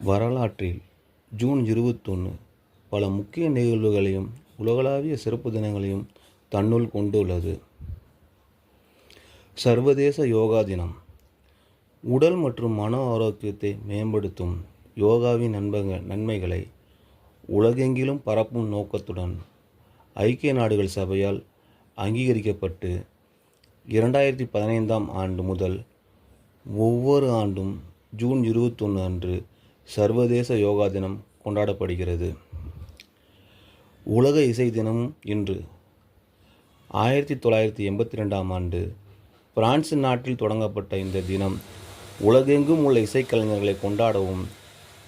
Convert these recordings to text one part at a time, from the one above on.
வரலாற்றில் ஜூன் 21 பல முக்கிய நிகழ்வுகளையும் உலகளாவிய சிறப்பு தினங்களையும் தன்னுள் கொண்டுள்ளது. சர்வதேச யோகா தினம். உடல் மற்றும் மன ஆரோக்கியத்தை மேம்படுத்தும் யோகாவின் நன்மைகளை உலகெங்கிலும் பரப்பும் நோக்கத்துடன் ஐக்கிய நாடுகள் சபையால் அங்கீகரிக்கப்பட்டு 2015ஆம் ஆண்டு முதல் ஒவ்வொரு ஆண்டும் ஜூன் 21 அன்று சர்வதேச யோகா தினம் கொண்டாடப்படுகிறது. உலக இசை தினம் இன்று. 1982ஆம் ஆண்டு பிரான்ஸ் நாட்டில் தொடங்கப்பட்ட இந்த தினம் உலகெங்கும் உள்ள இசைக்கலைஞர்களை கொண்டாடவும்,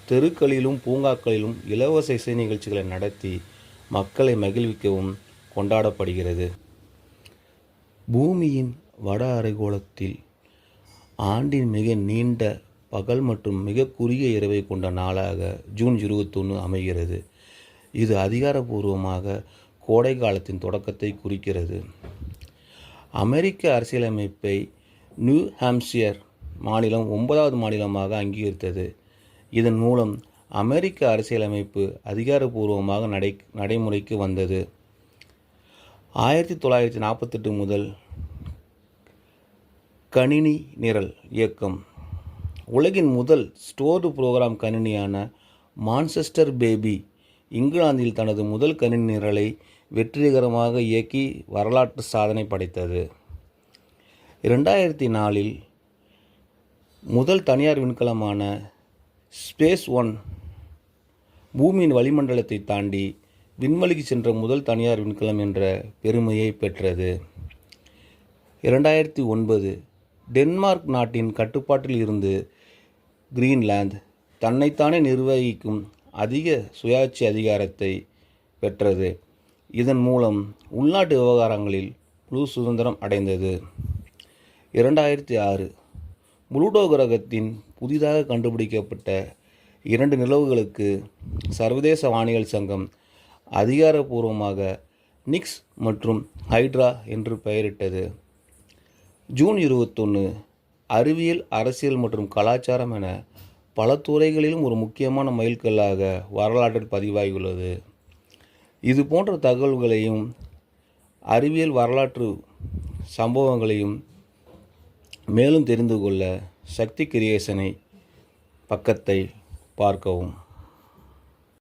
தெருக்களிலும் பூங்காக்களிலும் இலவச இசை நிகழ்ச்சிகளை நடத்தி மக்களை மகிழ்விக்கவும் கொண்டாடப்படுகிறது. பூமியின் வட அரைக்கோளத்தில் ஆண்டின் மிக நீண்ட பகல் மற்றும் மிக குறுகிய இரவை கொண்ட நாளாக ஜூன் 21 அமைகிறது. இது அதிகாரப்பூர்வமாக கோடை காலத்தின் தொடக்கத்தை குறிக்கிறது. அமெரிக்க அரசியலமைப்பை நியூ ஹாம்ப்ஷியர் மாநிலம் 9வது மாநிலமாக அங்கீகரித்தது. இதன் மூலம் அமெரிக்க அரசியலமைப்பு அதிகாரப்பூர்வமாக நடைமுறைக்கு வந்தது. 1948 முதல் கணினி நிரல் இயக்கம். உலகின் முதல் ஸ்டோர்டு புரோகிராம் கணினியான மான்செஸ்டர் பேபி இங்கிலாந்தில் தனது முதல் கணினி நிரலை வெற்றிகரமாக இயக்கி வரலாற்று சாதனை படைத்தது. 2004இல் முதல் தனியார் விண்கலமான ஸ்பேஸ் ஒன் பூமியின் வளிமண்டலத்தை தாண்டி விண்வெளிக்கு சென்ற முதல் தனியார் விண்கலம் என்ற பெருமையை பெற்றது. 2009 டென்மார்க் நாட்டின் கட்டுப்பாட்டில் இருந்து கிரீன்லாந்து தன்னைத்தானே நிர்வகிக்கும் அதிக சுயாட்சி அதிகாரத்தை பெற்றது. இதன் மூலம் உள்நாட்டு விவகாரங்களில் முழு சுதந்திரம் அடைந்தது. 2006 புளூட்டோ கிரகத்தின் புதிதாக கண்டுபிடிக்கப்பட்ட 2 நிலவுகளுக்கு சர்வதேச வானியல் சங்கம் அதிகாரப்பூர்வமாக நிக்ஸ் மற்றும் ஹைட்ரா என்று பெயரிட்டது. ஜூன் 21 அறிவியல், அரசியல் மற்றும் கலாச்சாரம் என பல துறைகளிலும் ஒரு முக்கியமான மைல்கல்லாக வரலாற்றில் பதிவாகியுள்ளது. இது போன்ற தகவல்களையும் அறிவியல் வரலாற்று சம்பவங்களையும் மேலும் தெரிந்து கொள்ள சக்தி கிரியேஷனை பக்கத்தை பார்க்கவும்.